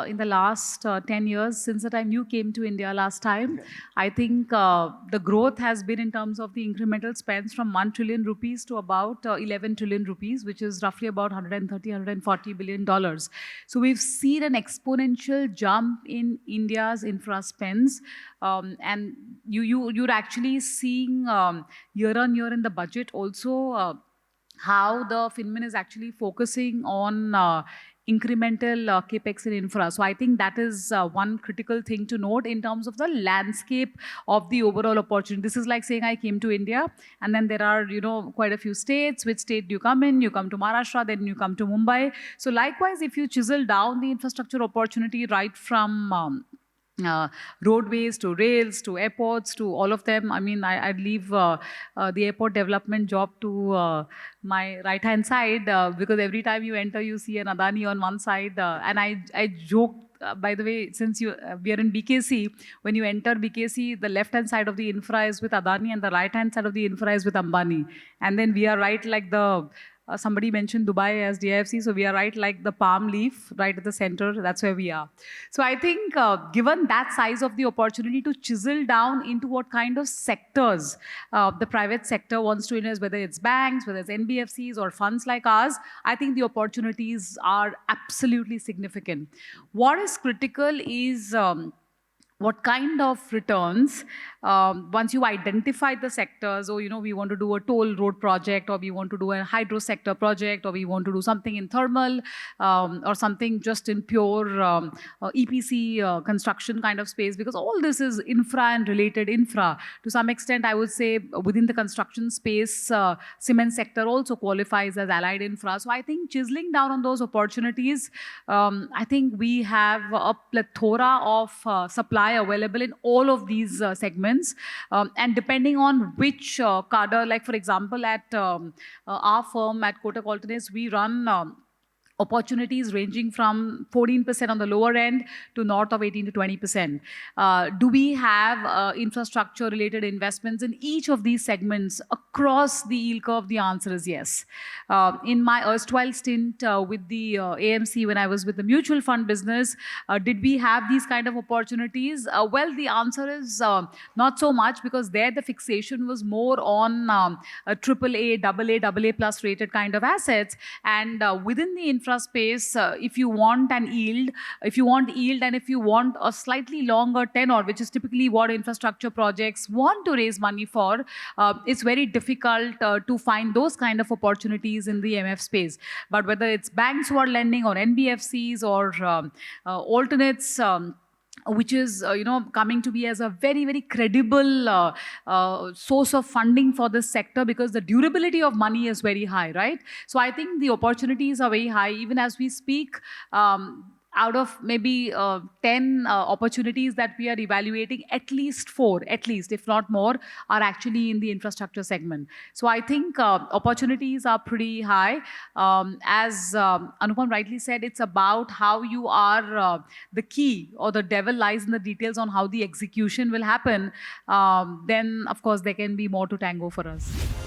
in the last 10 years, since the time you came to India last time, I think the growth has been in terms of the incremental spends from 1 trillion rupees to about 11 trillion rupees, which is roughly about 130, $140 billion. So we've seen an exponential jump in India's infra spends. And you're actually seeing year on year in the budget also how the FinMin is actually focusing on incremental capex in infra. So I think that is one critical thing to note in terms of the landscape of the overall opportunity. This is like saying I came to India, and then there are quite a few states. Which state do you come in? You come to Maharashtra, then you come to Mumbai. So likewise, if you chisel down the infrastructure opportunity right from roadways to rails to airports to all of them. I mean, I'd leave the airport development job to my right hand side because every time you enter, you see an Adani on one side. And I joke. By the way, since we are in BKC, when you enter BKC, the left-hand side of the infra is with Adani and the right-hand side of the infra is with Ambani. And then we are right like the somebody mentioned Dubai as DIFC, so we are right like the palm leaf, right at the center. That's where we are. So I think given that size of the opportunity to chisel down into what kind of sectors the private sector wants to invest, whether it's banks, whether it's NBFCs or funds like ours, I think the opportunities are absolutely significant. What is critical is what kind of returns, once you identify the sectors, or we want to do a toll road project, or we want to do a hydro sector project, or we want to do something in thermal, or something just in pure EPC construction kind of space, because all this is infra and related infra. To some extent, I would say within the construction space, cement sector also qualifies as allied infra. So I think chiseling down on those opportunities, I think we have a plethora of supply available in all of these segments, and depending on which cadre, like for example at our firm at Kotak Alternates, we run opportunities ranging from 14% on the lower end to north of 18 to 20%. Do we have infrastructure related investments in each of these segments across the yield curve? The answer is yes. In my erstwhile stint with the AMC, when I was with the mutual fund business, did we have these kind of opportunities? Well, the answer is not so much, because there the fixation was more on a AAA, AA plus rated kind of assets. And within the infra space, if you want yield, and if you want a slightly longer tenor, which is typically what infrastructure projects want to raise money for, it's very difficult to find those kind of opportunities in the MF space. But whether it's banks who are lending, or NBFCs, or alternates, which is coming to be as a very, very credible source of funding for this sector, because the durability of money is very high, right? So I think the opportunities are very high. Even as we speak, out of maybe 10 opportunities that we are evaluating, at least 4, if not more, are actually in the infrastructure segment. So I think opportunities are pretty high. As Anupam rightly said, it's about how you are, the key or the devil lies in the details on how the execution will happen. Then, of course, there can be more to tango for us.